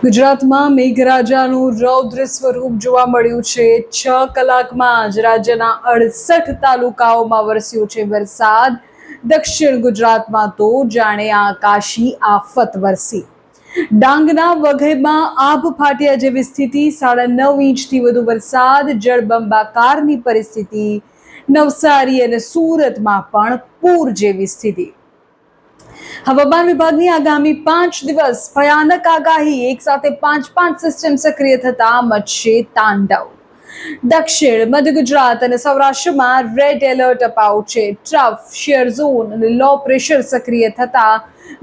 ગુજરાતમાં મેઘરાજાનું રૌદ્ર સ્વરૂપ જોવા મળ્યું છે। 6 કલાકમાં જ રાજ્યના 68 તાલુકાઓમાં વરસ્યો છે વરસાદ। દક્ષિણ ગુજરાતમાં તો જાણે આકાશી આફત વરસી। ડાંગના વઘઈમાં આભ ફાટ્યા જેવી સ્થિતિ, 9.5 ઇંચથી વધુ વરસાદ, જળબંબાકારની પરિસ્થિતિ। નવસારી અને સુરતમાં પણ પૂર જેવી સ્થિતિ। હવામાન વિભાગની આગામી 5 દિવસ ભયાનક આગાહી, એક સાથે 5 સિસ્ટમ સક્રિય થતા મચશે તાંડવ। દક્ષિણ મધ્ય ગુજરાત અને સૌરાષ્ટ્રમાં રેડ એલર્ટ અપાયું છે। ટ્રફ, શિયર ઝોન અને લો પ્રેશર સક્રિય થતા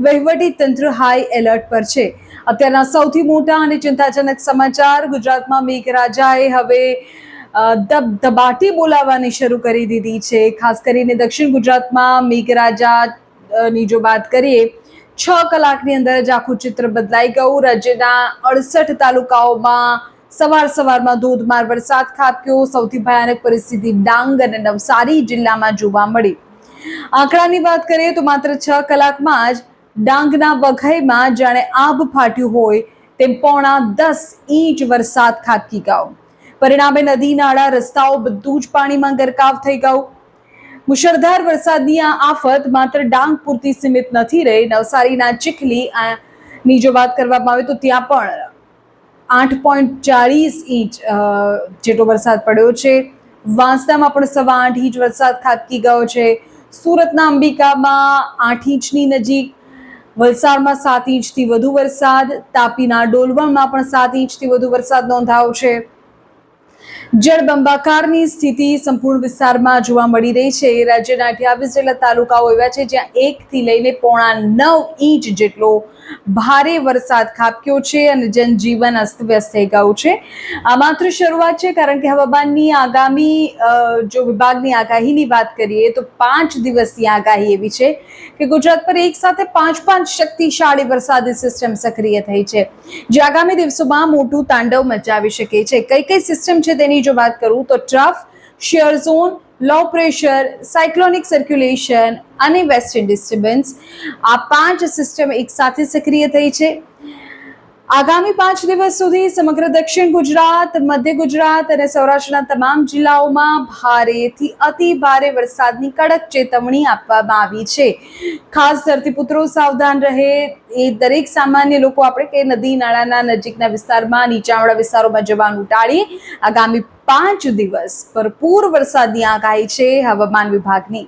વહીવટી તંત્ર હાઈ એલર્ટ પર છે। અત્યારના સૌથી મોટા અને ચિંતાજનક સમાચાર, ગુજરાતમાં મેઘરાજાએ હવે ધબધબાટી બોલાવવાની શરૂ કરી દીધી છે। ખાસ કરીને દક્ષિણ ગુજરાતમાં મેઘરાજા ની જો વાત કરીએ, 6 કલાકની અંદર જ આખું ચિત્ર બદલાઈ ગયું। રાજ્યના 68 તાલુકાઓમાં સવારમાં ધોધમાર વરસાદ ખાબક્યો। સૌથી ભયાનક પરિસ્થિતિ ડાંગ અને નવસારી જિલ્લામાં જોવા મળી। આંકડાની વાત કરીએ તો માત્ર 6 કલાકમાં જ ડાંગના વઘઈમાં જાણે આભ ફાટ્યું હોય તેમ 9.5 ઇંચ વરસાદ ખાબકી ગયો। પરિણામે નદી, નાળા, રસ્તાઓ બધું જ પાણીમાં ગરકાવ થઈ ગયું। મુશળધાર વરસાદની આ આફત માત્ર ડાંગ પૂરતી સીમિત નથી રહી। નવસારીના ચીખલી ની જો વાત કરવામાં આવે તો ત્યાં પણ 8.40 ઇંચ જેટલો વરસાદ પડ્યો છે। વાંસદામાં પણ 8.25 ઇંચ વરસાદ ખાબકી ગયો છે। સુરતના અંબિકામાં 8 ઇંચની નજીક, વલસાડમાં 7 ઇંચથી વધુ વરસાદ, તાપીના ડોલવણમાં પણ 7 ઇંચથી વધુ વરસાદ નોંધાયો છે। જળબંબાકારની સ્થિતિ સંપૂર્ણ વિસ્તારમાં જોવા મળી રહી છે। રાજ્યના 28 જેટલા તાલુકાઓ એવા છે જ્યાં 1 થી લઈને 9.5 ઇંચ જેટલો ભારે વરસાદ ખાબક્યો છે અને જનજીવન અસ્તવ્યસ્ત થઈ ગયું છે। આ માત્ર શરૂઆત છે, કારણ કે હવામાનની આગામી જો વિભાગની આગાહીની વાત કરીએ તો 5 દિવસની આગાહી એવી છે કે ગુજરાત પર એક સાથે 5 શક્તિશાળી વરસાદી સિસ્ટમ સક્રિય થઈ છે, જે આગામી દિવસોમાં મોટું તાંડવ મચાવી શકે છે। કઈ સિસ્ટમ છે તેની જો વાત કરું તો trough, shear zone, low pressure, cyclonic circulation અને વેસ્ટર્ન ડિસ્ટર્બન્સ, આ 5 સિસ્ટમ એક સાથે સક્રિય થઈ છે। આગામી 5 દિવસ સુધી સમગ્ર દક્ષિણ ગુજરાત, મધ્ય ગુજરાત અને સૌરાષ્ટ્રના તમામ જિલ્લાઓમાં ભારેથી અતિ ભારે વરસાદની કડક ચેતવણી આપવામાં આવી છે। ખાસ ધરતીપુત્રો સાવધાન રહે, એ દરેક સામાન્ય લોકો આપણે કે નદી નાળાના નજીકના વિસ્તારમાં, નીચાણવાળા વિસ્તારોમાં જવાનું ટાળીએ। આગામી 5 દિવસ ભરપૂર વરસાદની આગાહી છે હવામાન વિભાગની।